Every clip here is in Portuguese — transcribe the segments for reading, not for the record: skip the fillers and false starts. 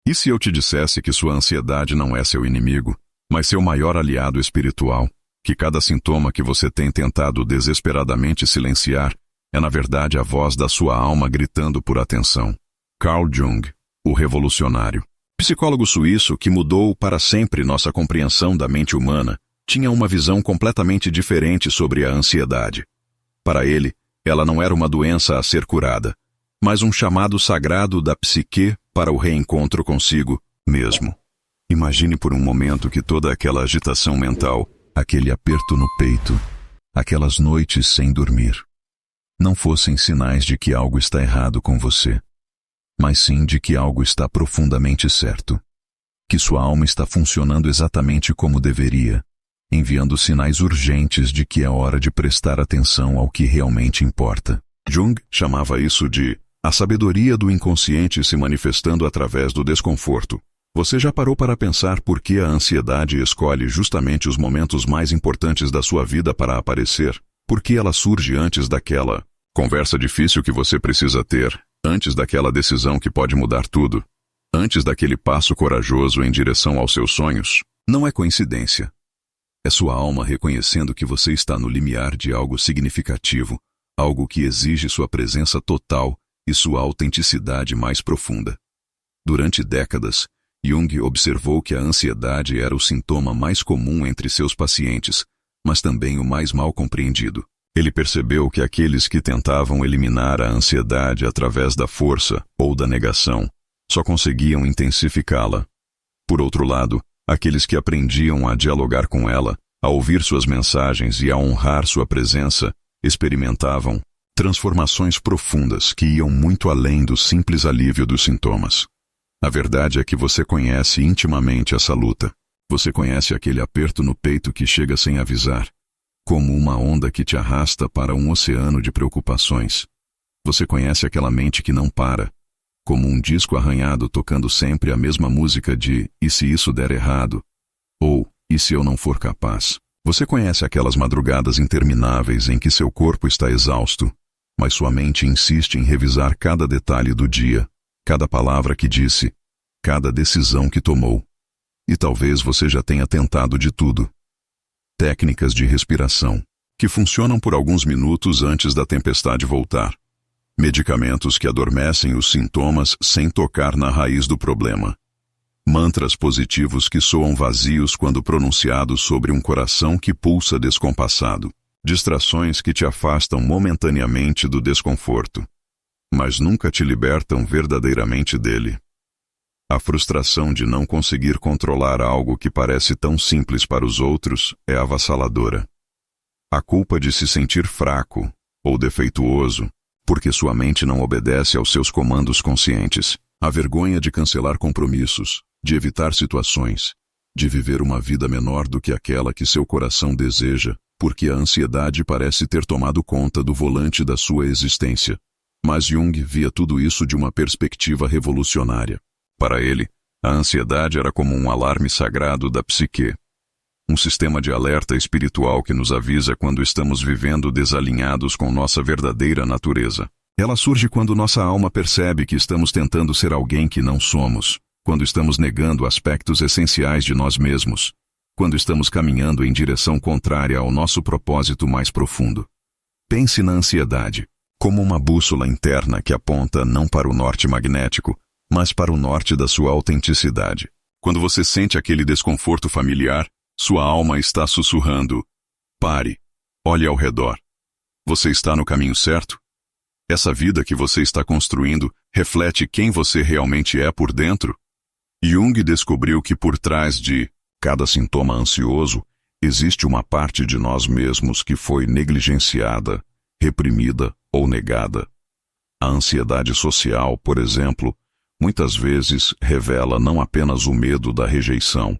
E se eu te dissesse que sua ansiedade não é seu inimigo, mas seu maior aliado espiritual, que cada sintoma que você tem tentado desesperadamente silenciar é na verdade a voz da sua alma gritando por atenção? Carl Jung, o revolucionário, psicólogo suíço que mudou para sempre nossa compreensão da mente humana, tinha uma visão completamente diferente sobre a ansiedade. Para ele, ela não era uma doença a ser curada, mas um chamado sagrado da psique para o reencontro consigo mesmo. Imagine por um momento que toda aquela agitação mental, aquele aperto no peito, aquelas noites sem dormir, não fossem sinais de que algo está errado com você, mas sim de que algo está profundamente certo, que sua alma está funcionando exatamente como deveria, enviando sinais urgentes de que é hora de prestar atenção ao que realmente importa. Jung chamava isso de a sabedoria do inconsciente se manifestando através do desconforto. Você já parou para pensar por que a ansiedade escolhe justamente os momentos mais importantes da sua vida para aparecer? Por que ela surge antes daquela conversa difícil que você precisa ter, antes daquela decisão que pode mudar tudo, antes daquele passo corajoso em direção aos seus sonhos? Não é coincidência. É sua alma reconhecendo que você está no limiar de algo significativo, algo que exige sua presença total e sua autenticidade mais profunda. Durante décadas, Jung observou que a ansiedade era o sintoma mais comum entre seus pacientes, mas também o mais mal compreendido. Ele percebeu que aqueles que tentavam eliminar a ansiedade através da força ou da negação só conseguiam intensificá-la. Por outro lado, aqueles que aprendiam a dialogar com ela, a ouvir suas mensagens e a honrar sua presença, experimentavam transformações profundas que iam muito além do simples alívio dos sintomas. A verdade é que você conhece intimamente essa luta. Você conhece aquele aperto no peito que chega sem avisar, como uma onda que te arrasta para um oceano de preocupações. Você conhece aquela mente que não para, como um disco arranhado tocando sempre a mesma música de "E se isso der errado?" ou "E se eu não for capaz?" Você conhece aquelas madrugadas intermináveis em que seu corpo está exausto, mas sua mente insiste em revisar cada detalhe do dia, cada palavra que disse, cada decisão que tomou. E talvez você já tenha tentado de tudo. Técnicas de respiração, que funcionam por alguns minutos antes da tempestade voltar. Medicamentos que adormecem os sintomas sem tocar na raiz do problema. Mantras positivos que soam vazios quando pronunciados sobre um coração que pulsa descompassado. Distrações que te afastam momentaneamente do desconforto, mas nunca te libertam verdadeiramente dele. A frustração de não conseguir controlar algo que parece tão simples para os outros é avassaladora. A culpa de se sentir fraco ou defeituoso, porque sua mente não obedece aos seus comandos conscientes. A vergonha de cancelar compromissos, de evitar situações, de viver uma vida menor do que aquela que seu coração deseja, porque a ansiedade parece ter tomado conta do volante da sua existência. Mas Jung via tudo isso de uma perspectiva revolucionária. Para ele, a ansiedade era como um alarme sagrado da psique. Um sistema de alerta espiritual que nos avisa quando estamos vivendo desalinhados com nossa verdadeira natureza. Ela surge quando nossa alma percebe que estamos tentando ser alguém que não somos, quando estamos negando aspectos essenciais de nós mesmos, quando estamos caminhando em direção contrária ao nosso propósito mais profundo. Pense na ansiedade como uma bússola interna que aponta não para o norte magnético, mas para o norte da sua autenticidade. Quando você sente aquele desconforto familiar, sua alma está sussurrando: pare, olhe ao redor. Você está no caminho certo? Essa vida que você está construindo reflete quem você realmente é por dentro? Jung descobriu que por trás de cada sintoma ansioso existe uma parte de nós mesmos que foi negligenciada, reprimida ou negada. A ansiedade social, por exemplo, muitas vezes revela não apenas o medo da rejeição,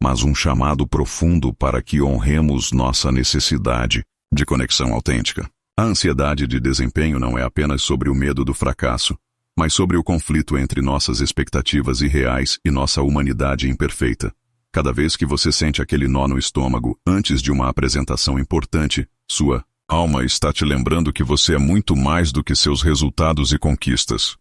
mas um chamado profundo para que honremos nossa necessidade de conexão autêntica. A ansiedade de desempenho não é apenas sobre o medo do fracasso, mas sobre o conflito entre nossas expectativas irreais e nossa humanidade imperfeita. Cada vez que você sente aquele nó no estômago antes de uma apresentação importante, sua alma está te lembrando que você é muito mais do que seus resultados e conquistas.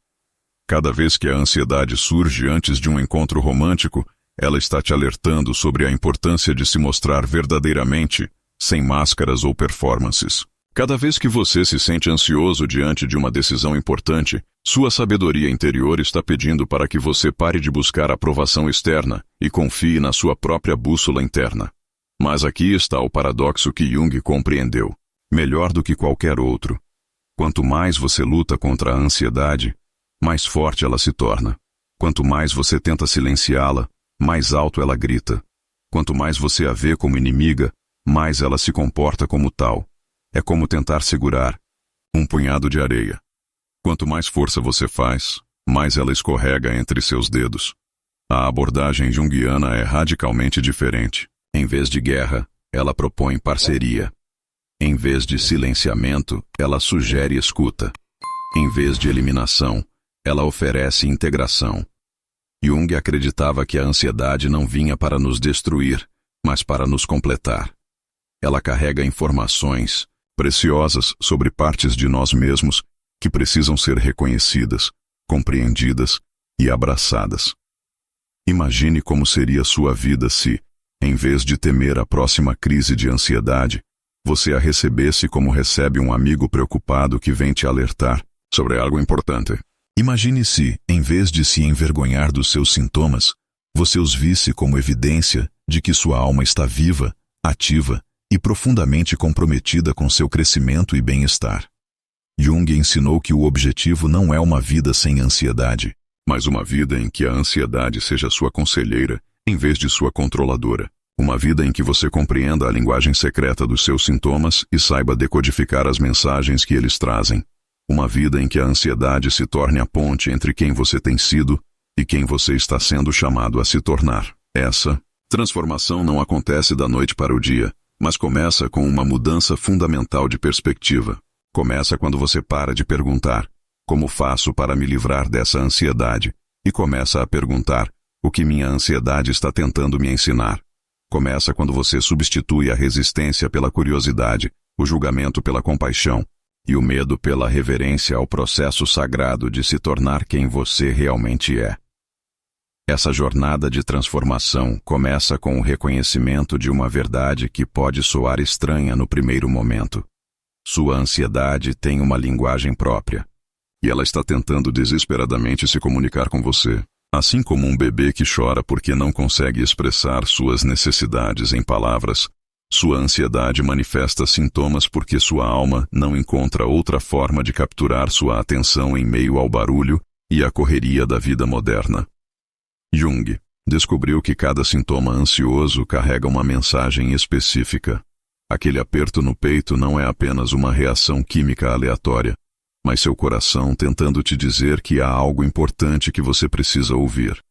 Cada vez que a ansiedade surge antes de um encontro romântico, ela está te alertando sobre a importância de se mostrar verdadeiramente, sem máscaras ou performances. Cada vez que você se sente ansioso diante de uma decisão importante, sua sabedoria interior está pedindo para que você pare de buscar aprovação externa e confie na sua própria bússola interna. Mas aqui está o paradoxo que Jung compreendeu, melhor do que qualquer outro. Quanto mais você luta contra a ansiedade, mais forte ela se torna. Quanto mais você tenta silenciá-la, mais alto ela grita. Quanto mais você a vê como inimiga, mais ela se comporta como tal. É como tentar segurar um punhado de areia. Quanto mais força você faz, mais ela escorrega entre seus dedos. A abordagem junguiana é radicalmente diferente. Em vez de guerra, ela propõe parceria. Em vez de silenciamento, ela sugere escuta. Em vez de eliminação, ela oferece integração. Jung acreditava que a ansiedade não vinha para nos destruir, mas para nos completar. Ela carrega informações preciosas sobre partes de nós mesmos que precisam ser reconhecidas, compreendidas e abraçadas. Imagine como seria sua vida se, em vez de temer a próxima crise de ansiedade, você a recebesse como recebe um amigo preocupado que vem te alertar sobre algo importante. Imagine se, em vez de se envergonhar dos seus sintomas, você os visse como evidência de que sua alma está viva, ativa e profundamente comprometida com seu crescimento e bem-estar. Jung ensinou que o objetivo não é uma vida sem ansiedade, mas uma vida em que a ansiedade seja sua conselheira em vez de sua controladora. Uma vida em que você compreenda a linguagem secreta dos seus sintomas e saiba decodificar as mensagens que eles trazem. Uma vida em que a ansiedade se torne a ponte entre quem você tem sido e quem você está sendo chamado a se tornar. Essa transformação não acontece da noite para o dia, mas começa com uma mudança fundamental de perspectiva. Começa quando você para de perguntar, como faço para me livrar dessa ansiedade? E começa a perguntar, o que minha ansiedade está tentando me ensinar? Começa quando você substitui a resistência pela curiosidade, o julgamento pela compaixão e o medo pela reverência ao processo sagrado de se tornar quem você realmente é. Essa jornada de transformação começa com o reconhecimento de uma verdade que pode soar estranha no primeiro momento. Sua ansiedade tem uma linguagem própria, e ela está tentando desesperadamente se comunicar com você. Assim como um bebê que chora porque não consegue expressar suas necessidades em palavras, sua ansiedade manifesta sintomas porque sua alma não encontra outra forma de capturar sua atenção em meio ao barulho e à correria da vida moderna. Jung descobriu que cada sintoma ansioso carrega uma mensagem específica. Aquele aperto no peito não é apenas uma reação química aleatória, mas seu coração tentando te dizer que há algo importante que você precisa ouvir.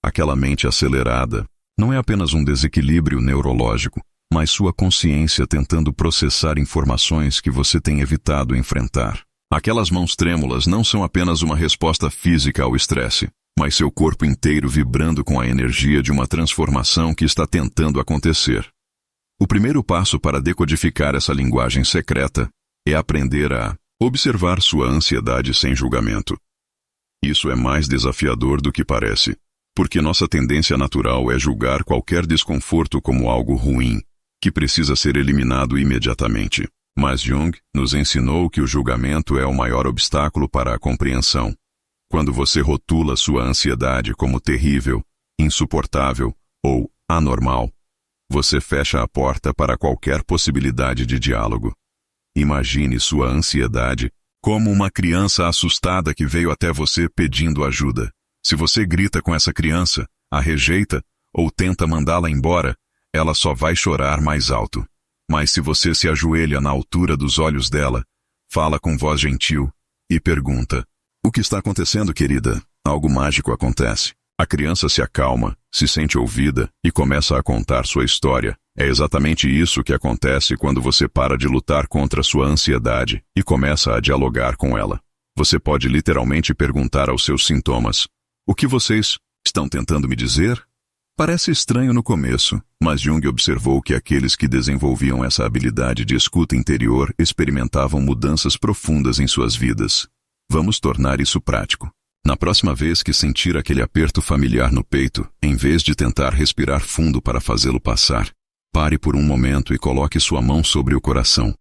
Aquela mente acelerada não é apenas um desequilíbrio neurológico, mas sua consciência tentando processar informações que você tem evitado enfrentar. Aquelas mãos trêmulas não são apenas uma resposta física ao estresse, mas seu corpo inteiro vibrando com a energia de uma transformação que está tentando acontecer. O primeiro passo para decodificar essa linguagem secreta é aprender a observar sua ansiedade sem julgamento. Isso é mais desafiador do que parece, porque nossa tendência natural é julgar qualquer desconforto como algo ruim, que precisa ser eliminado imediatamente. Mas Jung nos ensinou que o julgamento é o maior obstáculo para a compreensão. Quando você rotula sua ansiedade como terrível, insuportável ou anormal, você fecha a porta para qualquer possibilidade de diálogo. Imagine sua ansiedade como uma criança assustada que veio até você pedindo ajuda. Se você grita com essa criança, a rejeita ou tenta mandá-la embora, ela só vai chorar mais alto. Mas se você se ajoelha na altura dos olhos dela, fala com voz gentil e pergunta: "O que está acontecendo, querida?" Algo mágico acontece. A criança se acalma, se sente ouvida e começa a contar sua história. É exatamente isso que acontece quando você para de lutar contra sua ansiedade e começa a dialogar com ela. Você pode literalmente perguntar aos seus sintomas: "O que vocês estão tentando me dizer?" Parece estranho no começo, mas Jung observou que aqueles que desenvolviam essa habilidade de escuta interior experimentavam mudanças profundas em suas vidas. Vamos tornar isso prático. Na próxima vez que sentir aquele aperto familiar no peito, em vez de tentar respirar fundo para fazê-lo passar, pare por um momento e coloque sua mão sobre o coração.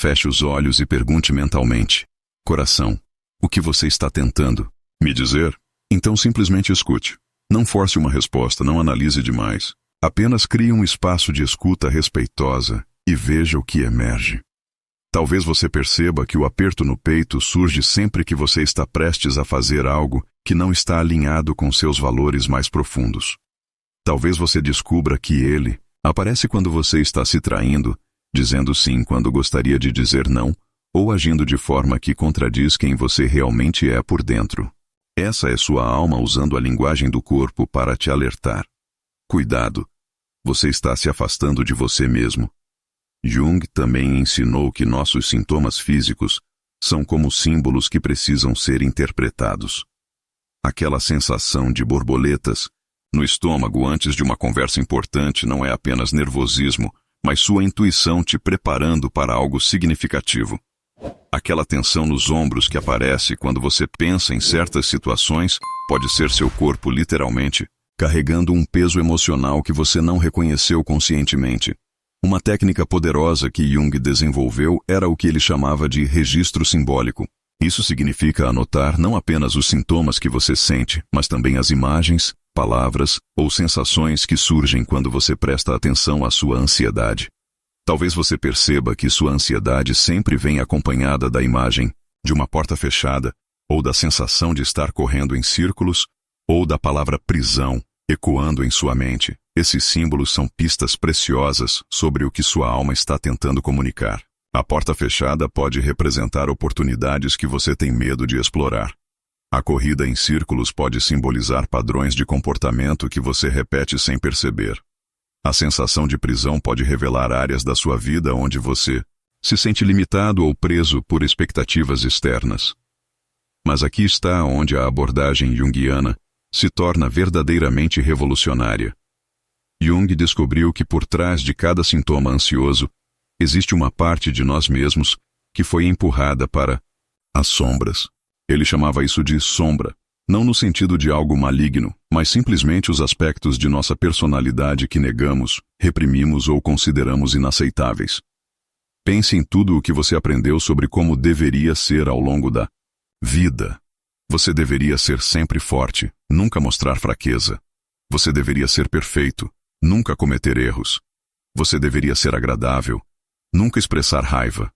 Feche os olhos e pergunte mentalmente: coração, o que você está tentando me dizer? Então simplesmente escute. Não force uma resposta, não analise demais. Apenas crie um espaço de escuta respeitosa e veja o que emerge. Talvez você perceba que o aperto no peito surge sempre que você está prestes a fazer algo que não está alinhado com seus valores mais profundos. Talvez você descubra que ele aparece quando você está se traindo, dizendo sim quando gostaria de dizer não, ou agindo de forma que contradiz quem você realmente é por dentro. Essa é sua alma usando a linguagem do corpo para te alertar. Cuidado, você está se afastando de você mesmo. Jung também ensinou que nossos sintomas físicos são como símbolos que precisam ser interpretados. Aquela sensação de borboletas no estômago antes de uma conversa importante não é apenas nervosismo, mas sua intuição te preparando para algo significativo. Aquela tensão nos ombros que aparece quando você pensa em certas situações pode ser seu corpo literalmente carregando um peso emocional que você não reconheceu conscientemente. Uma técnica poderosa que Jung desenvolveu era o que ele chamava de registro simbólico. Isso significa anotar não apenas os sintomas que você sente, mas também as imagens, palavras ou sensações que surgem quando você presta atenção à sua ansiedade. Talvez você perceba que sua ansiedade sempre vem acompanhada da imagem de uma porta fechada, ou da sensação de estar correndo em círculos, ou da palavra prisão ecoando em sua mente. Esses símbolos são pistas preciosas sobre o que sua alma está tentando comunicar. A porta fechada pode representar oportunidades que você tem medo de explorar. A corrida em círculos pode simbolizar padrões de comportamento que você repete sem perceber. A sensação de prisão pode revelar áreas da sua vida onde você se sente limitado ou preso por expectativas externas. Mas aqui está onde a abordagem junguiana se torna verdadeiramente revolucionária. Jung descobriu que por trás de cada sintoma ansioso existe uma parte de nós mesmos que foi empurrada para as sombras. Ele chamava isso de sombra, não no sentido de algo maligno, mas simplesmente os aspectos de nossa personalidade que negamos, reprimimos ou consideramos inaceitáveis. Pense em tudo o que você aprendeu sobre como deveria ser ao longo da vida. Você deveria ser sempre forte, nunca mostrar fraqueza. Você deveria ser perfeito, nunca cometer erros. Você deveria ser agradável, nunca expressar raiva.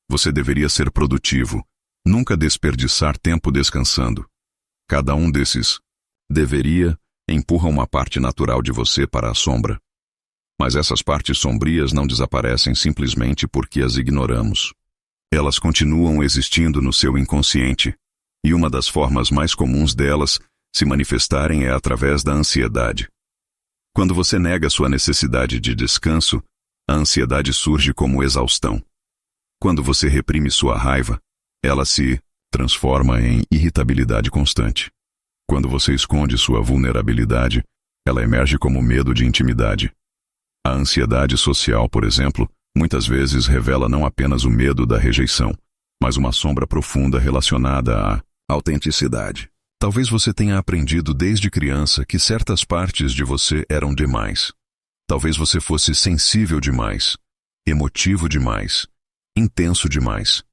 Você deveria ser produtivo, nunca desperdiçar tempo descansando. Cada um desses deveria empurra uma parte natural de você para a sombra. Mas essas partes sombrias não desaparecem simplesmente porque as ignoramos. Elas continuam existindo no seu inconsciente, e uma das formas mais comuns delas se manifestarem é através da ansiedade. Quando você nega sua necessidade de descanso, a ansiedade surge como exaustão. Quando você reprime sua raiva, ela se transforma em irritabilidade constante. Quando você esconde sua vulnerabilidade, ela emerge como medo de intimidade. A ansiedade social, por exemplo, muitas vezes revela não apenas o medo da rejeição, mas uma sombra profunda relacionada à autenticidade. Talvez você tenha aprendido desde criança que certas partes de você eram demais. Talvez você fosse sensível demais, emotivo demais, intenso demais.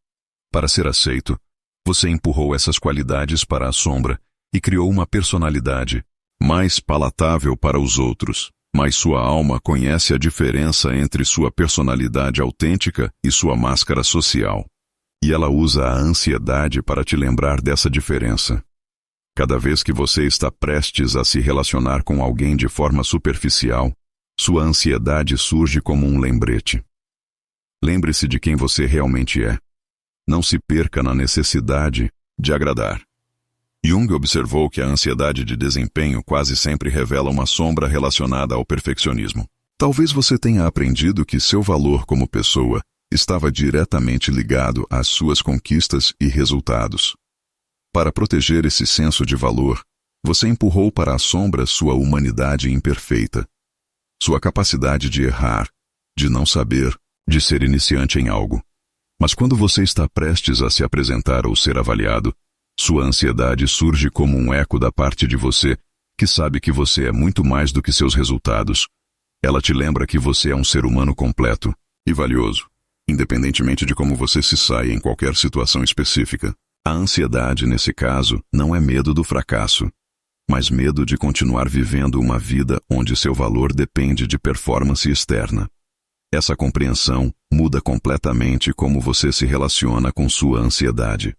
Para ser aceito, você empurrou essas qualidades para a sombra e criou uma personalidade mais palatável para os outros. Mas sua alma conhece a diferença entre sua personalidade autêntica e sua máscara social. E ela usa a ansiedade para te lembrar dessa diferença. Cada vez que você está prestes a se relacionar com alguém de forma superficial, sua ansiedade surge como um lembrete. Lembre-se de quem você realmente é. Não se perca na necessidade de agradar. Jung observou que a ansiedade de desempenho quase sempre revela uma sombra relacionada ao perfeccionismo. Talvez você tenha aprendido que seu valor como pessoa estava diretamente ligado às suas conquistas e resultados. Para proteger esse senso de valor, você empurrou para a sombra sua humanidade imperfeita, sua capacidade de errar, de não saber, de ser iniciante em algo. Mas quando você está prestes a se apresentar ou ser avaliado, Sua ansiedade surge como um eco da parte de você, que sabe que você é muito mais do que seus resultados. Ela te lembra que você é um ser humano completo e valioso, independentemente de como você se saia em qualquer situação específica. A ansiedade, nesse caso, não é medo do fracasso, mas medo de continuar vivendo uma vida onde seu valor depende de performance externa. Essa compreensão muda completamente como você se relaciona com sua ansiedade.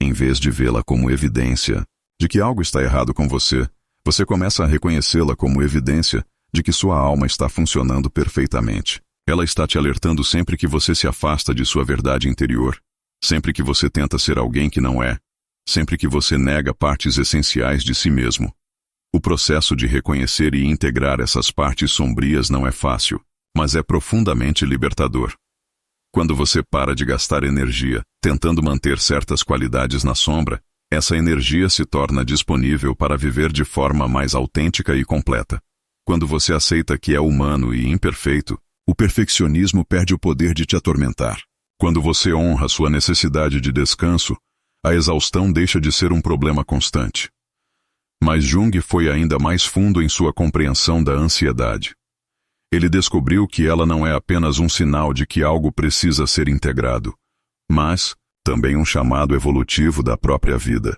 Em vez de vê-la como evidência de que algo está errado com você, você começa a reconhecê-la como evidência de que sua alma está funcionando perfeitamente. Ela está te alertando sempre que você se afasta de sua verdade interior, sempre que você tenta ser alguém que não é, sempre que você nega partes essenciais de si mesmo. O processo de reconhecer e integrar essas partes sombrias não é fácil, mas é profundamente libertador. Quando você para de gastar energia tentando manter certas qualidades na sombra, essa energia se torna disponível para viver de forma mais autêntica e completa. Quando você aceita que é humano e imperfeito, o perfeccionismo perde o poder de te atormentar. Quando você honra sua necessidade de descanso, a exaustão deixa de ser um problema constante. Mas Jung foi ainda mais fundo em sua compreensão da ansiedade. Ele descobriu que ela não é apenas um sinal de que algo precisa ser integrado, mas também um chamado evolutivo da própria vida.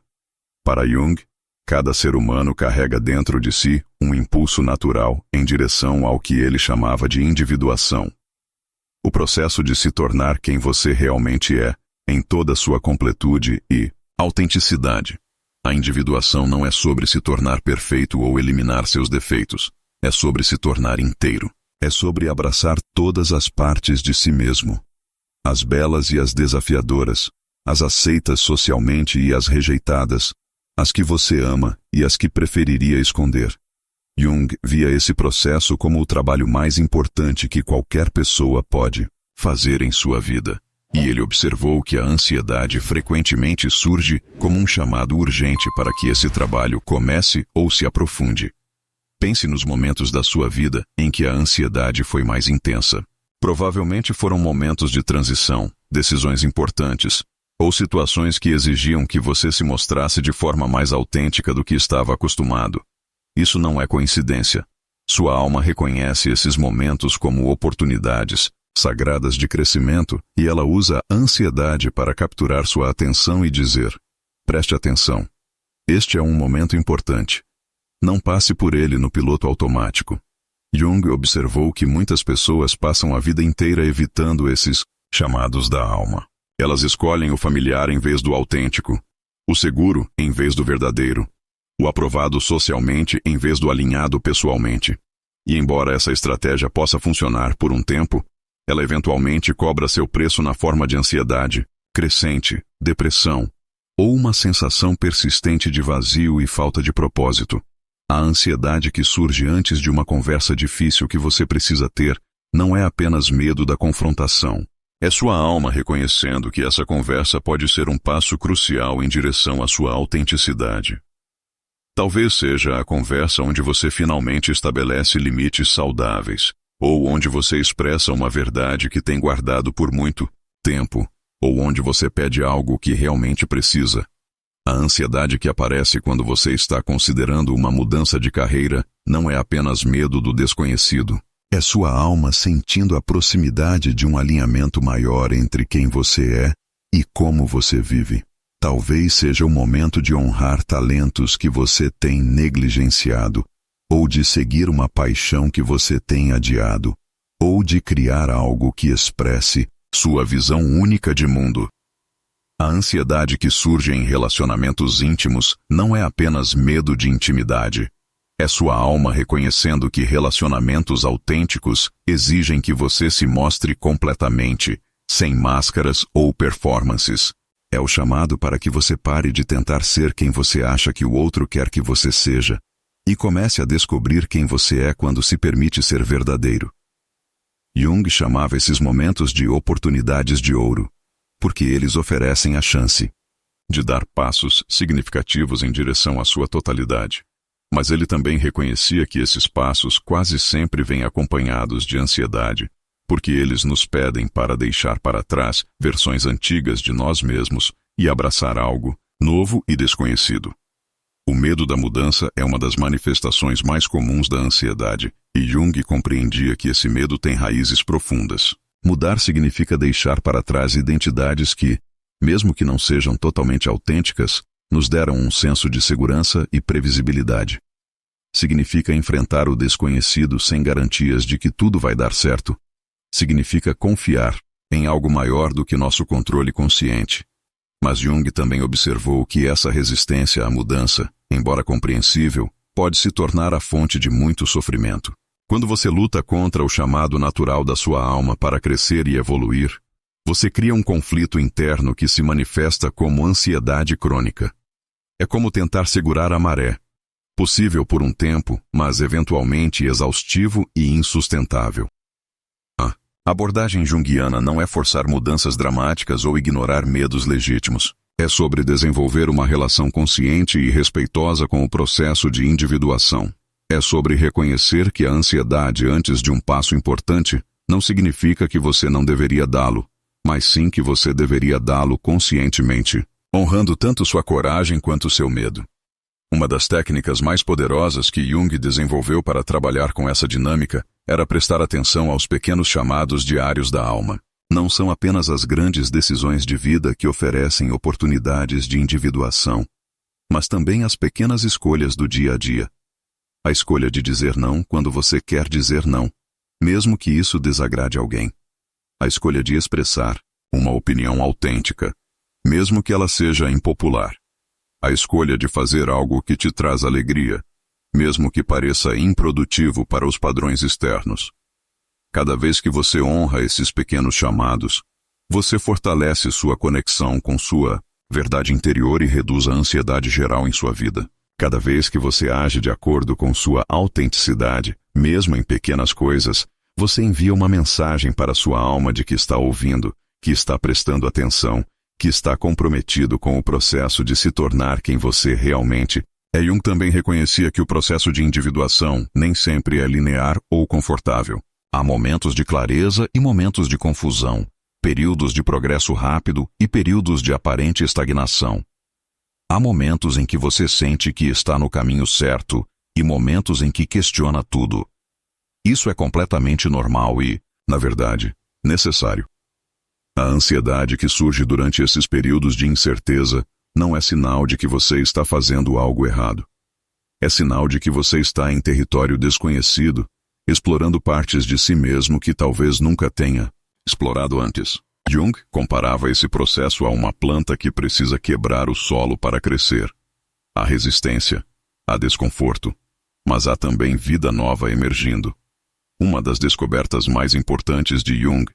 Para Jung, cada ser humano carrega dentro de si um impulso natural em direção ao que ele chamava de individuação. O processo de se tornar quem você realmente é, em toda sua completude e autenticidade. A individuação não é sobre se tornar perfeito ou eliminar seus defeitos, é sobre se tornar inteiro. É sobre abraçar todas as partes de si mesmo. As belas e as desafiadoras, as aceitas socialmente e as rejeitadas, as que você ama e as que preferiria esconder. Jung via esse processo como o trabalho mais importante que qualquer pessoa pode fazer em sua vida. E ele observou que a ansiedade frequentemente surge como um chamado urgente para que esse trabalho comece ou se aprofunde. Pense nos momentos da sua vida em que a ansiedade foi mais intensa. Provavelmente foram momentos de transição, decisões importantes, ou situações que exigiam que você se mostrasse de forma mais autêntica do que estava acostumado. Isso não é coincidência. Sua alma reconhece esses momentos como oportunidades sagradas de crescimento e ela usa a ansiedade para capturar sua atenção e dizer: preste atenção. Este é um momento importante. Não passe por ele no piloto automático. Jung observou que muitas pessoas passam a vida inteira evitando esses chamados da alma. Elas escolhem o familiar em vez do autêntico, o seguro em vez do verdadeiro, o aprovado socialmente em vez do alinhado pessoalmente. E embora essa estratégia possa funcionar por um tempo, ela eventualmente cobra seu preço na forma de ansiedade crescente, depressão, ou uma sensação persistente de vazio e falta de propósito. A ansiedade que surge antes de uma conversa difícil que você precisa ter não é apenas medo da confrontação. É sua alma reconhecendo que essa conversa pode ser um passo crucial em direção à sua autenticidade. Talvez seja a conversa onde você finalmente estabelece limites saudáveis, ou onde você expressa uma verdade que tem guardado por muito tempo, ou onde você pede algo que realmente precisa. A ansiedade que aparece quando você está considerando uma mudança de carreira não é apenas medo do desconhecido. É sua alma sentindo a proximidade de um alinhamento maior entre quem você é e como você vive. Talvez seja o momento de honrar talentos que você tem negligenciado, ou de seguir uma paixão que você tem adiado, ou de criar algo que expresse sua visão única de mundo. A ansiedade que surge em relacionamentos íntimos não é apenas medo de intimidade. É sua alma reconhecendo que relacionamentos autênticos exigem que você se mostre completamente, sem máscaras ou performances. É o chamado para que você pare de tentar ser quem você acha que o outro quer que você seja, e comece a descobrir quem você é quando se permite ser verdadeiro. Jung chamava esses momentos de oportunidades de ouro, porque eles oferecem a chance de dar passos significativos em direção à sua totalidade. Mas ele também reconhecia que esses passos quase sempre vêm acompanhados de ansiedade, porque eles nos pedem para deixar para trás versões antigas de nós mesmos e abraçar algo novo e desconhecido. O medo da mudança é uma das manifestações mais comuns da ansiedade, e Jung compreendia que esse medo tem raízes profundas. Mudar significa deixar para trás identidades que, mesmo que não sejam totalmente autênticas, nos deram um senso de segurança e previsibilidade. Significa enfrentar o desconhecido sem garantias de que tudo vai dar certo. Significa confiar em algo maior do que nosso controle consciente. Mas Jung também observou que essa resistência à mudança, embora compreensível, pode se tornar a fonte de muito sofrimento. Quando você luta contra o chamado natural da sua alma para crescer e evoluir, você cria um conflito interno que se manifesta como ansiedade crônica. É como tentar segurar a maré. Possível por um tempo, mas eventualmente exaustivo e insustentável. A abordagem junguiana não é forçar mudanças dramáticas ou ignorar medos legítimos. É sobre desenvolver uma relação consciente e respeitosa com o processo de individuação. É sobre reconhecer que a ansiedade antes de um passo importante não significa que você não deveria dá-lo, mas sim que você deveria dá-lo conscientemente, honrando tanto sua coragem quanto seu medo. Uma das técnicas mais poderosas que Jung desenvolveu para trabalhar com essa dinâmica era prestar atenção aos pequenos chamados diários da alma. Não são apenas as grandes decisões de vida que oferecem oportunidades de individuação, mas também as pequenas escolhas do dia a dia. A escolha de dizer não quando você quer dizer não, mesmo que isso desagrade alguém. A escolha de expressar uma opinião autêntica, mesmo que ela seja impopular. A escolha de fazer algo que te traz alegria, mesmo que pareça improdutivo para os padrões externos. Cada vez que você honra esses pequenos chamados, você fortalece sua conexão com sua verdade interior e reduz a ansiedade geral em sua vida. Cada vez que você age de acordo com sua autenticidade, mesmo em pequenas coisas, você envia uma mensagem para sua alma de que está ouvindo, que está prestando atenção, que está comprometido com o processo de se tornar quem você realmente é. Jung também reconhecia que o processo de individuação nem sempre é linear ou confortável. Há momentos de clareza e momentos de confusão, períodos de progresso rápido e períodos de aparente estagnação. Há momentos em que você sente que está no caminho certo e momentos em que questiona tudo. Isso é completamente normal e, na verdade, necessário. A ansiedade que surge durante esses períodos de incerteza não é sinal de que você está fazendo algo errado. É sinal de que você está em território desconhecido, explorando partes de si mesmo que talvez nunca tenha explorado antes. Jung comparava esse processo a uma planta que precisa quebrar o solo para crescer. Há resistência, há desconforto, mas há também vida nova emergindo. Uma das descobertas mais importantes de Jung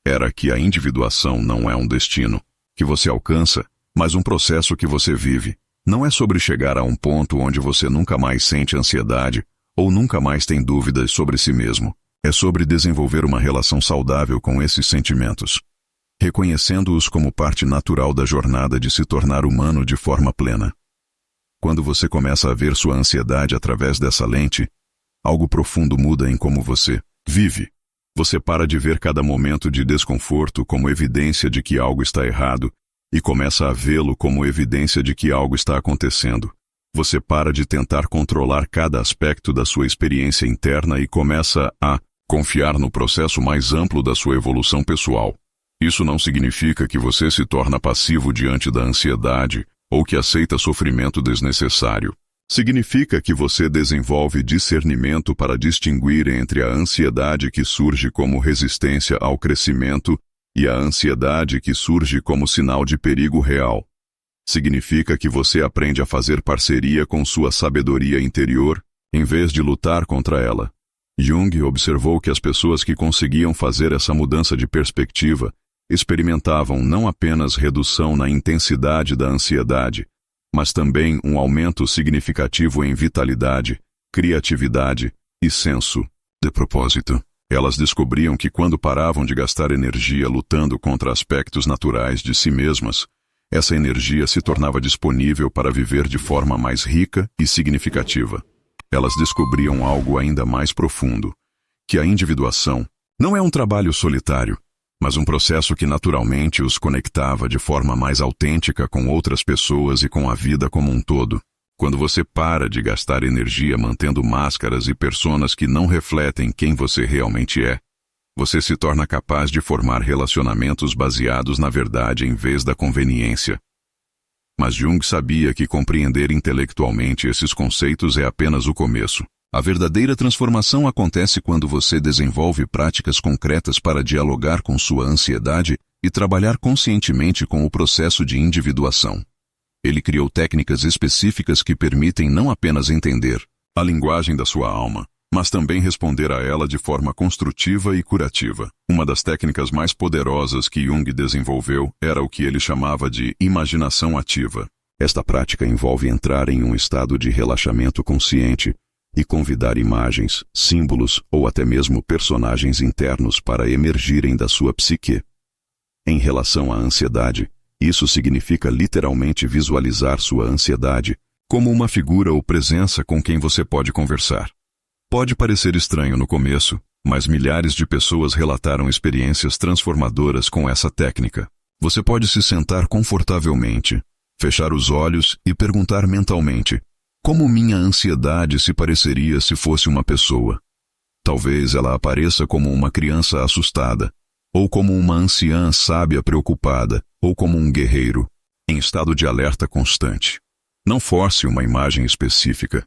era que a individuação não é um destino que você alcança, mas um processo que você vive. Não é sobre chegar a um ponto onde você nunca mais sente ansiedade ou nunca mais tem dúvidas sobre si mesmo. É sobre desenvolver uma relação saudável com esses sentimentos, reconhecendo-os como parte natural da jornada de se tornar humano de forma plena. Quando você começa a ver sua ansiedade através dessa lente, algo profundo muda em como você vive. Você para de ver cada momento de desconforto como evidência de que algo está errado e começa a vê-lo como evidência de que algo está acontecendo. Você para de tentar controlar cada aspecto da sua experiência interna e começa a confiar no processo mais amplo da sua evolução pessoal. Isso não significa que você se torna passivo diante da ansiedade ou que aceita sofrimento desnecessário. Significa que você desenvolve discernimento para distinguir entre a ansiedade que surge como resistência ao crescimento e a ansiedade que surge como sinal de perigo real. Significa que você aprende a fazer parceria com sua sabedoria interior, em vez de lutar contra ela. Jung observou que as pessoas que conseguiam fazer essa mudança de perspectiva experimentavam não apenas redução na intensidade da ansiedade, mas também um aumento significativo em vitalidade, criatividade e senso de propósito. Elas descobriam que quando paravam de gastar energia lutando contra aspectos naturais de si mesmas, essa energia se tornava disponível para viver de forma mais rica e significativa. Elas descobriam algo ainda mais profundo, que a individuação não é um trabalho solitário, mas um processo que naturalmente os conectava de forma mais autêntica com outras pessoas e com a vida como um todo. Quando você para de gastar energia mantendo máscaras e personas que não refletem quem você realmente é, você se torna capaz de formar relacionamentos baseados na verdade em vez da conveniência. Mas Jung sabia que compreender intelectualmente esses conceitos é apenas o começo. A verdadeira transformação acontece quando você desenvolve práticas concretas para dialogar com sua ansiedade e trabalhar conscientemente com o processo de individuação. Ele criou técnicas específicas que permitem não apenas entender a linguagem da sua alma, mas também responder a ela de forma construtiva e curativa. Uma das técnicas mais poderosas que Jung desenvolveu era o que ele chamava de imaginação ativa. Esta prática envolve entrar em um estado de relaxamento consciente e convidar imagens, símbolos ou até mesmo personagens internos para emergirem da sua psique. Em relação à ansiedade, isso significa literalmente visualizar sua ansiedade como uma figura ou presença com quem você pode conversar. Pode parecer estranho no começo, mas milhares de pessoas relataram experiências transformadoras com essa técnica. Você pode se sentar confortavelmente, fechar os olhos e perguntar mentalmente: como minha ansiedade se pareceria se fosse uma pessoa? Talvez ela apareça como uma criança assustada, ou como uma anciã sábia preocupada, ou como um guerreiro, em estado de alerta constante. Não force uma imagem específica.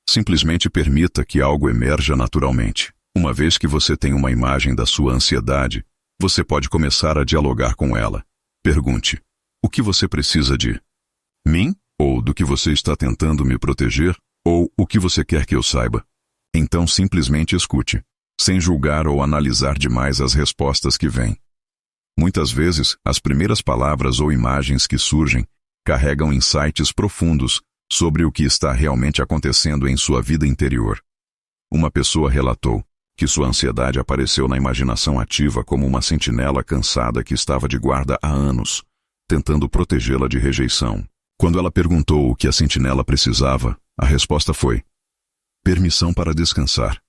Simplesmente permita que algo emerja naturalmente. Uma vez que você tem uma imagem da sua ansiedade, você pode começar a dialogar com ela. Pergunte: o que você precisa de mim? Ou do que você está tentando me proteger? Ou o que você quer que eu saiba? Então simplesmente escute, sem julgar ou analisar demais as respostas que vêm. Muitas vezes, as primeiras palavras ou imagens que surgem carregam insights profundos sobre o que está realmente acontecendo em sua vida interior. Uma pessoa relatou que sua ansiedade apareceu na imaginação ativa como uma sentinela cansada que estava de guarda há anos, tentando protegê-la de rejeição. Quando ela perguntou o que a sentinela precisava, a resposta foi: permissão para descansar.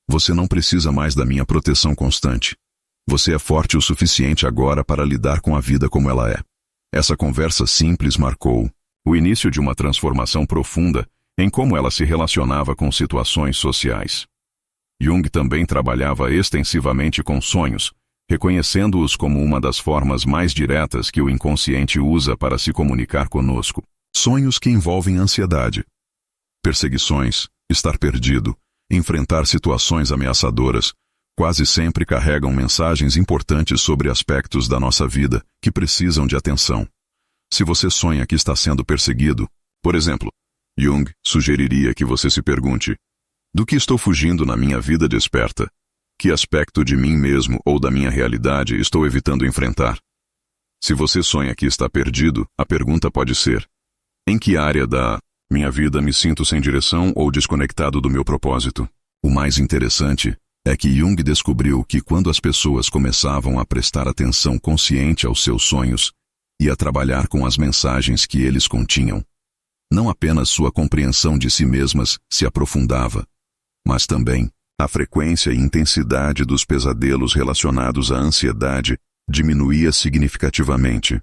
Você não precisa mais da minha proteção constante. Você é forte o suficiente agora para lidar com a vida como ela é. Essa conversa simples marcou o início de uma transformação profunda em como ela se relacionava com situações sociais. Jung também trabalhava extensivamente com sonhos, reconhecendo-os como uma das formas mais diretas que o inconsciente usa para se comunicar conosco. Sonhos que envolvem ansiedade, perseguições, estar perdido, enfrentar situações ameaçadoras, quase sempre carregam mensagens importantes sobre aspectos da nossa vida que precisam de atenção. Se você sonha que está sendo perseguido, por exemplo, Jung sugeriria que você se pergunte: do que estou fugindo na minha vida desperta? Que aspecto de mim mesmo ou da minha realidade estou evitando enfrentar? Se você sonha que está perdido, a pergunta pode ser: em que área da minha vida me sinto sem direção ou desconectado do meu propósito? O mais interessante é que Jung descobriu que quando as pessoas começavam a prestar atenção consciente aos seus sonhos e a trabalhar com as mensagens que eles continham, não apenas sua compreensão de si mesmas se aprofundava, mas também a frequência e intensidade dos pesadelos relacionados à ansiedade diminuía significativamente.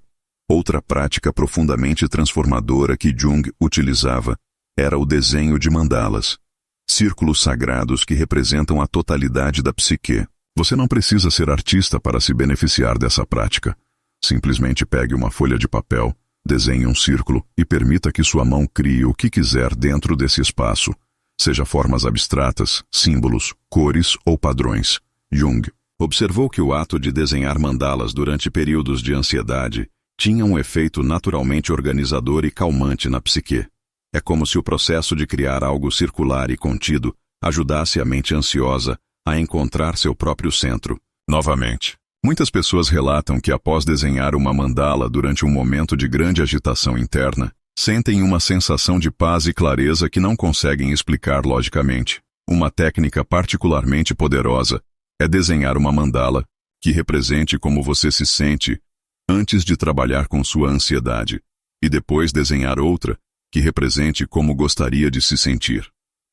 Outra prática profundamente transformadora que Jung utilizava era o desenho de mandalas, círculos sagrados que representam a totalidade da psique. Você não precisa ser artista para se beneficiar dessa prática. Simplesmente pegue uma folha de papel, desenhe um círculo e permita que sua mão crie o que quiser dentro desse espaço, seja formas abstratas, símbolos, cores ou padrões. Jung observou que o ato de desenhar mandalas durante períodos de ansiedade tinha um efeito naturalmente organizador e calmante na psique. É como se o processo de criar algo circular e contido ajudasse a mente ansiosa a encontrar seu próprio centro. Novamente, muitas pessoas relatam que após desenhar uma mandala durante um momento de grande agitação interna, sentem uma sensação de paz e clareza que não conseguem explicar logicamente. Uma técnica particularmente poderosa é desenhar uma mandala que represente como você se sente antes de trabalhar com sua ansiedade, e depois desenhar outra que represente como gostaria de se sentir.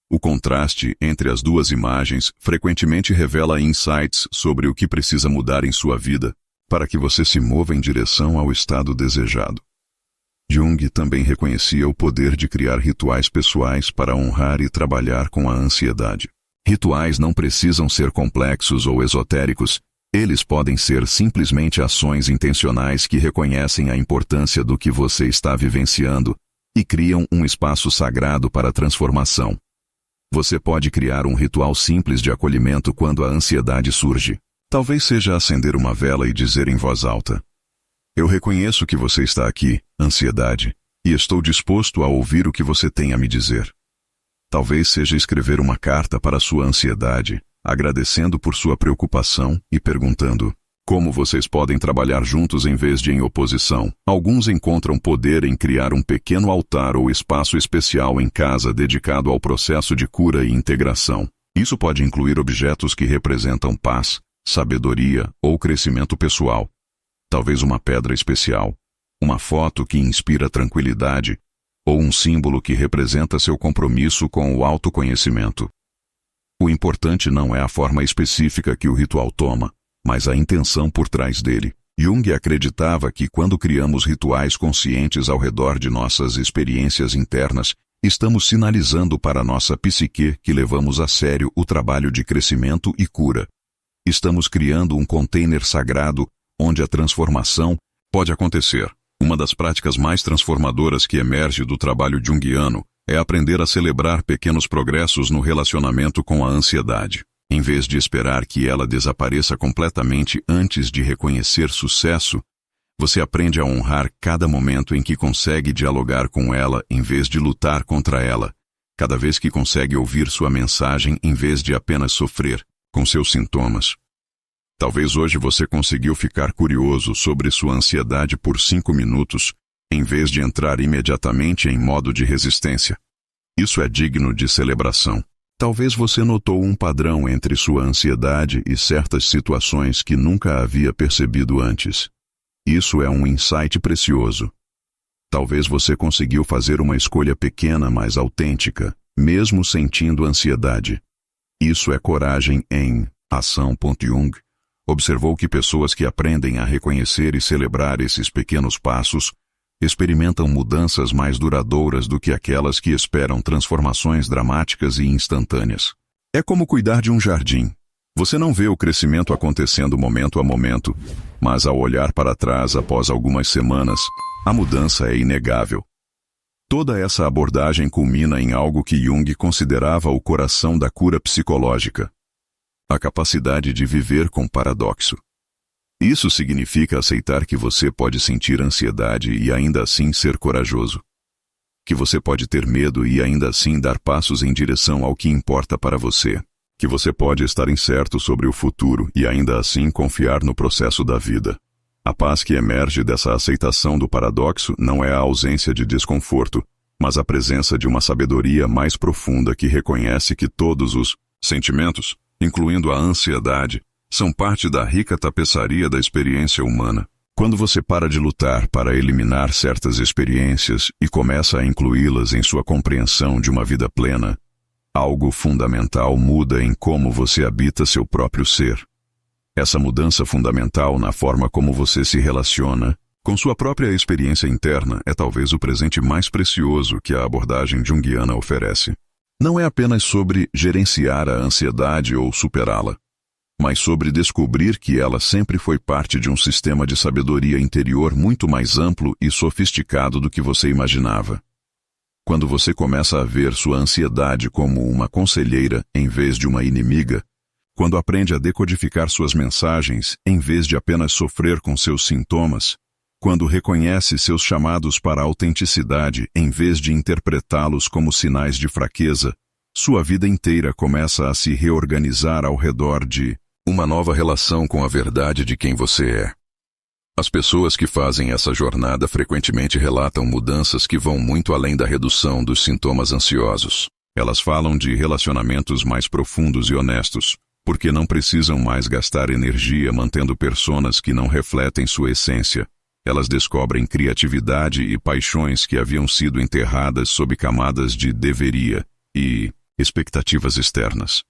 O contraste entre as duas imagens frequentemente revela insights sobre o que precisa mudar em sua vida para que você se mova em direção ao estado desejado. Jung também reconhecia o poder de criar rituais pessoais para honrar e trabalhar com a ansiedade. Rituais não precisam ser complexos ou esotéricos, eles podem ser simplesmente ações intencionais que reconhecem a importância do que você está vivenciando e criam um espaço sagrado para a transformação. Você pode criar um ritual simples de acolhimento quando a ansiedade surge. Talvez seja acender uma vela e dizer em voz alta: "Eu reconheço que você está aqui, ansiedade, e estou disposto a ouvir o que você tem a me dizer." Talvez seja escrever uma carta para sua ansiedade, agradecendo por sua preocupação e perguntando: "Como vocês podem trabalhar juntos em vez de em oposição?" Alguns encontram poder em criar um pequeno altar ou espaço especial em casa dedicado ao processo de cura e integração. Isso pode incluir objetos que representam paz, sabedoria ou crescimento pessoal. Talvez uma pedra especial, uma foto que inspira tranquilidade, ou um símbolo que representa seu compromisso com o autoconhecimento. O importante não é a forma específica que o ritual toma, mas a intenção por trás dele. Jung acreditava que quando criamos rituais conscientes ao redor de nossas experiências internas, estamos sinalizando para nossa psique que levamos a sério o trabalho de crescimento e cura. Estamos criando um container sagrado onde a transformação pode acontecer. Uma das práticas mais transformadoras que emerge do trabalho junguiano é aprender a celebrar pequenos progressos no relacionamento com a ansiedade. Em vez de esperar que ela desapareça completamente antes de reconhecer sucesso, você aprende a honrar cada momento em que consegue dialogar com ela em vez de lutar contra ela, cada vez que consegue ouvir sua mensagem em vez de apenas sofrer com seus sintomas. Talvez hoje você conseguiu ficar curioso sobre sua ansiedade por 5 minutos, em vez de entrar imediatamente em modo de resistência. Isso é digno de celebração. Talvez você notou um padrão entre sua ansiedade e certas situações que nunca havia percebido antes. Isso é um insight precioso. Talvez você conseguiu fazer uma escolha pequena, mas autêntica, mesmo sentindo ansiedade. Isso é coragem em ação. Jung observou que pessoas que aprendem a reconhecer e celebrar esses pequenos passos experimentam mudanças mais duradouras do que aquelas que esperam transformações dramáticas e instantâneas. É como cuidar de um jardim. Você não vê o crescimento acontecendo momento a momento, mas ao olhar para trás após algumas semanas, a mudança é inegável. Toda essa abordagem culmina em algo que Jung considerava o coração da cura psicológica: a capacidade de viver com paradoxo. Isso significa aceitar que você pode sentir ansiedade e ainda assim ser corajoso. Que você pode ter medo e ainda assim dar passos em direção ao que importa para você. Que você pode estar incerto sobre o futuro e ainda assim confiar no processo da vida. A paz que emerge dessa aceitação do paradoxo não é a ausência de desconforto, mas a presença de uma sabedoria mais profunda que reconhece que todos os sentimentos, incluindo a ansiedade, são parte da rica tapeçaria da experiência humana. Quando você para de lutar para eliminar certas experiências e começa a incluí-las em sua compreensão de uma vida plena, algo fundamental muda em como você habita seu próprio ser. Essa mudança fundamental na forma como você se relaciona com sua própria experiência interna é talvez o presente mais precioso que a abordagem junguiana oferece. Não é apenas sobre gerenciar a ansiedade ou superá-la, mas sobre descobrir que ela sempre foi parte de um sistema de sabedoria interior muito mais amplo e sofisticado do que você imaginava. Quando você começa a ver sua ansiedade como uma conselheira em vez de uma inimiga, quando aprende a decodificar suas mensagens em vez de apenas sofrer com seus sintomas, quando reconhece seus chamados para a autenticidade em vez de interpretá-los como sinais de fraqueza, sua vida inteira começa a se reorganizar ao redor de uma nova relação com a verdade de quem você é. As pessoas que fazem essa jornada frequentemente relatam mudanças que vão muito além da redução dos sintomas ansiosos. Elas falam de relacionamentos mais profundos e honestos, porque não precisam mais gastar energia mantendo personas que não refletem sua essência. Elas descobrem criatividade e paixões que haviam sido enterradas sob camadas de deveria e expectativas externas.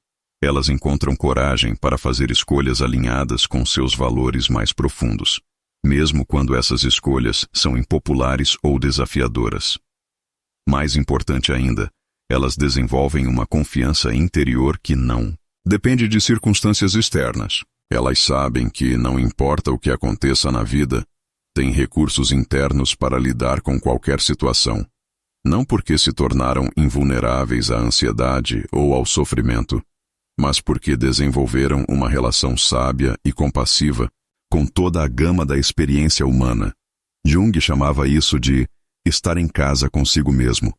Elas encontram coragem para fazer escolhas alinhadas com seus valores mais profundos, mesmo quando essas escolhas são impopulares ou desafiadoras. Mais importante ainda, elas desenvolvem uma confiança interior que não depende de circunstâncias externas. Elas sabem que, não importa o que aconteça na vida, têm recursos internos para lidar com qualquer situação. Não porque se tornaram invulneráveis à ansiedade ou ao sofrimento, mas porque desenvolveram uma relação sábia e compassiva com toda a gama da experiência humana. Jung chamava isso de estar em casa consigo mesmo,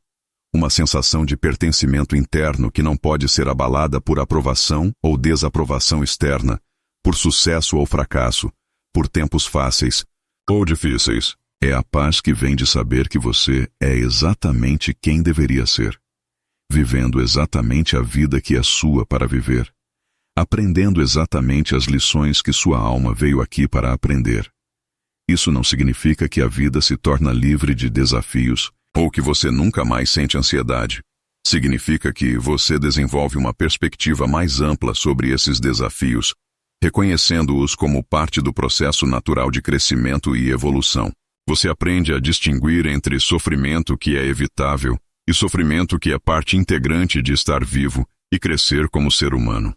uma sensação de pertencimento interno que não pode ser abalada por aprovação ou desaprovação externa, por sucesso ou fracasso, por tempos fáceis ou difíceis. É a paz que vem de saber que você é exatamente quem deveria ser, vivendo exatamente a vida que é sua para viver, aprendendo exatamente as lições que sua alma veio aqui para aprender. Isso não significa que a vida se torna livre de desafios ou que você nunca mais sente ansiedade. Significa que você desenvolve uma perspectiva mais ampla sobre esses desafios, reconhecendo-os como parte do processo natural de crescimento e evolução. Você aprende a distinguir entre sofrimento que é evitável e sofrimento que é parte integrante de estar vivo e crescer como ser humano.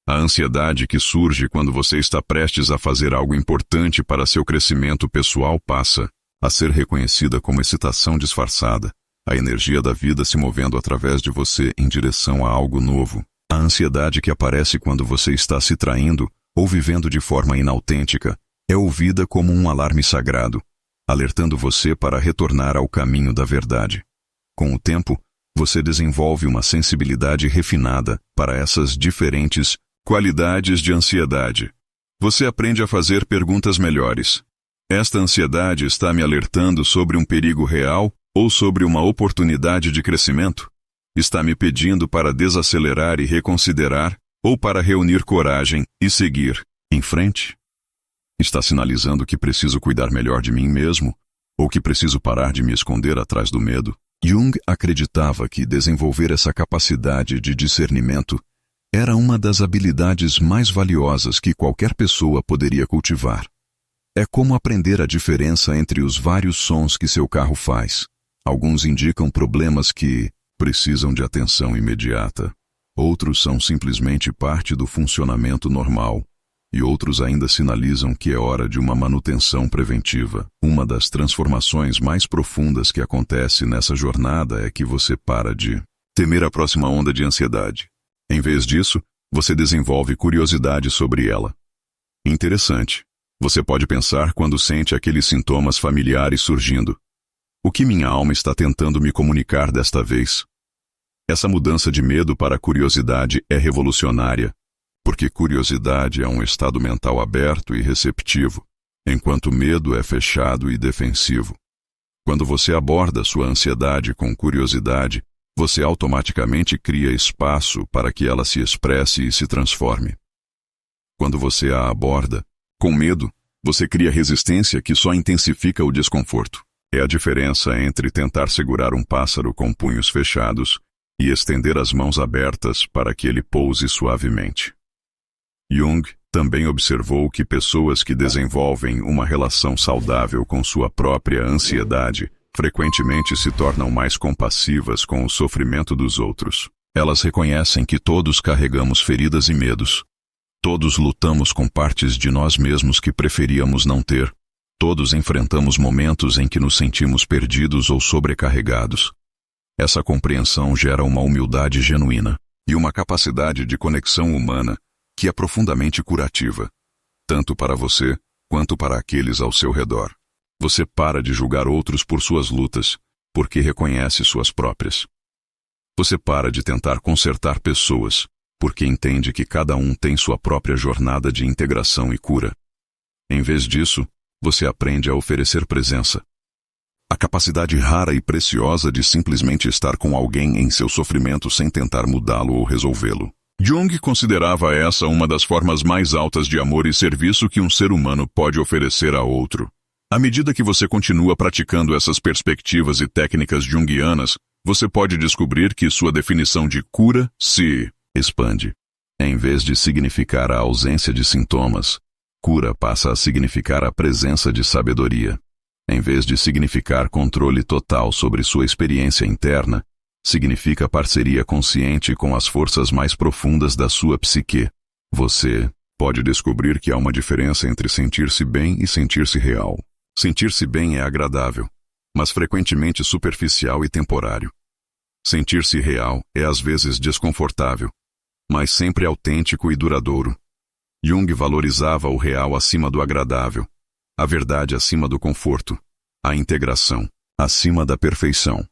A ansiedade que surge quando você está prestes a fazer algo importante para seu crescimento pessoal passa a ser reconhecida como excitação disfarçada, a energia da vida se movendo através de você em direção a algo novo. A ansiedade que aparece quando você está se traindo ou vivendo de forma inautêntica é ouvida como um alarme sagrado, alertando você para retornar ao caminho da verdade. Com o tempo, você desenvolve uma sensibilidade refinada para essas diferentes qualidades de ansiedade. Você aprende a fazer perguntas melhores. Esta ansiedade está me alertando sobre um perigo real ou sobre uma oportunidade de crescimento? Está me pedindo para desacelerar e reconsiderar ou para reunir coragem e seguir em frente? Está sinalizando que preciso cuidar melhor de mim mesmo ou que preciso parar de me esconder atrás do medo? Jung acreditava que desenvolver essa capacidade de discernimento era uma das habilidades mais valiosas que qualquer pessoa poderia cultivar. É como aprender a diferença entre os vários sons que seu carro faz. Alguns indicam problemas que precisam de atenção imediata. Outros são simplesmente parte do funcionamento normal. E outros ainda sinalizam que é hora de uma manutenção preventiva. Uma das transformações mais profundas que acontece nessa jornada é que você para de temer a próxima onda de ansiedade. Em vez disso, você desenvolve curiosidade sobre ela. Interessante. Você pode pensar quando sente aqueles sintomas familiares surgindo. O que minha alma está tentando me comunicar desta vez? Essa mudança de medo para curiosidade é revolucionária, porque curiosidade é um estado mental aberto e receptivo, enquanto medo é fechado e defensivo. Quando você aborda sua ansiedade com curiosidade, você automaticamente cria espaço para que ela se expresse e se transforme. Quando você a aborda com medo, você cria resistência que só intensifica o desconforto. É a diferença entre tentar segurar um pássaro com punhos fechados e estender as mãos abertas para que ele pouse suavemente. Jung também observou que pessoas que desenvolvem uma relação saudável com sua própria ansiedade frequentemente se tornam mais compassivas com o sofrimento dos outros. Elas reconhecem que todos carregamos feridas e medos. Todos lutamos com partes de nós mesmos que preferíamos não ter. Todos enfrentamos momentos em que nos sentimos perdidos ou sobrecarregados. Essa compreensão gera uma humildade genuína e uma capacidade de conexão humana que é profundamente curativa, tanto para você quanto para aqueles ao seu redor. Você para de julgar outros por suas lutas, porque reconhece suas próprias. Você para de tentar consertar pessoas, porque entende que cada um tem sua própria jornada de integração e cura. Em vez disso, você aprende a oferecer presença. A capacidade rara e preciosa de simplesmente estar com alguém em seu sofrimento sem tentar mudá-lo ou resolvê-lo. Jung considerava essa uma das formas mais altas de amor e serviço que um ser humano pode oferecer a outro. À medida que você continua praticando essas perspectivas e técnicas junguianas, você pode descobrir que sua definição de cura se expande. Em vez de significar a ausência de sintomas, cura passa a significar a presença de sabedoria. Em vez de significar controle total sobre sua experiência interna, significa parceria consciente com as forças mais profundas da sua psique. Você pode descobrir que há uma diferença entre sentir-se bem e sentir-se real. Sentir-se bem é agradável, mas frequentemente superficial e temporário. Sentir-se real é às vezes desconfortável, mas sempre autêntico e duradouro. Jung valorizava o real acima do agradável, a verdade acima do conforto, a integração acima da perfeição.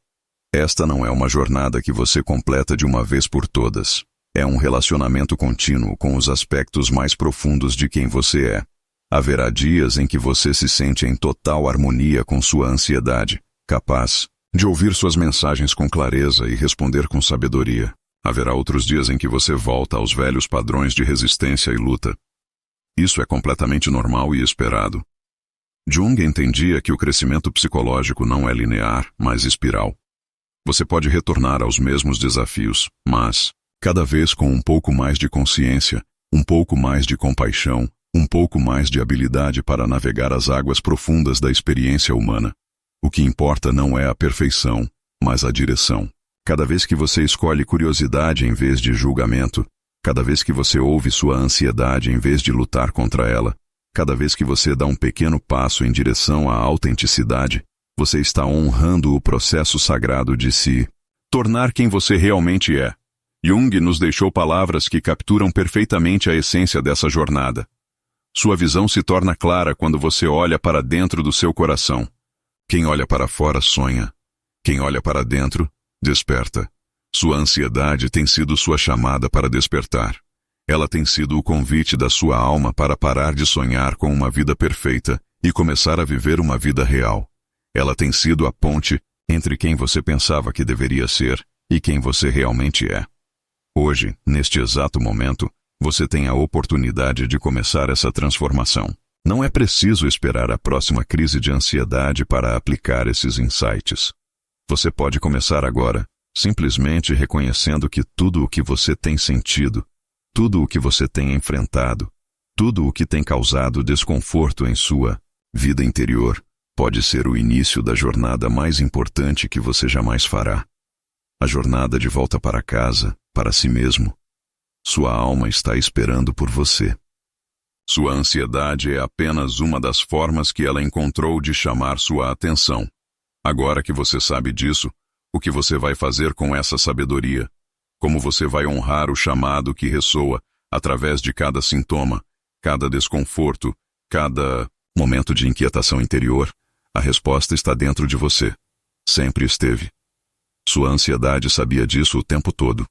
Esta não é uma jornada que você completa de uma vez por todas. É um relacionamento contínuo com os aspectos mais profundos de quem você é. Haverá dias em que você se sente em total harmonia com sua ansiedade, capaz de ouvir suas mensagens com clareza e responder com sabedoria. Haverá outros dias em que você volta aos velhos padrões de resistência e luta. Isso é completamente normal e esperado. Jung entendia que o crescimento psicológico não é linear, mas espiral. Você pode retornar aos mesmos desafios, mas, cada vez com um pouco mais de consciência, um pouco mais de compaixão, um pouco mais de habilidade para navegar as águas profundas da experiência humana. O que importa não é a perfeição, mas a direção. Cada vez que você escolhe curiosidade em vez de julgamento, cada vez que você ouve sua ansiedade em vez de lutar contra ela, cada vez que você dá um pequeno passo em direção à autenticidade, você está honrando o processo sagrado de se tornar quem você realmente é. Jung nos deixou palavras que capturam perfeitamente a essência dessa jornada. Sua visão se torna clara quando você olha para dentro do seu coração. Quem olha para fora sonha. Quem olha para dentro, desperta. Sua ansiedade tem sido sua chamada para despertar. Ela tem sido o convite da sua alma para parar de sonhar com uma vida perfeita e começar a viver uma vida real. Ela tem sido a ponte entre quem você pensava que deveria ser e quem você realmente é. Hoje, neste exato momento, você tem a oportunidade de começar essa transformação. Não é preciso esperar a próxima crise de ansiedade para aplicar esses insights. Você pode começar agora, simplesmente reconhecendo que tudo o que você tem sentido, tudo o que você tem enfrentado, tudo o que tem causado desconforto em sua vida interior, pode ser o início da jornada mais importante que você jamais fará. A jornada de volta para casa, para si mesmo. Sua alma está esperando por você. Sua ansiedade é apenas uma das formas que ela encontrou de chamar sua atenção. Agora que você sabe disso, o que você vai fazer com essa sabedoria? Como você vai honrar o chamado que ressoa através de cada sintoma, cada desconforto, cada momento de inquietação interior? A resposta está dentro de você. Sempre esteve. Sua ansiedade sabia disso o tempo todo.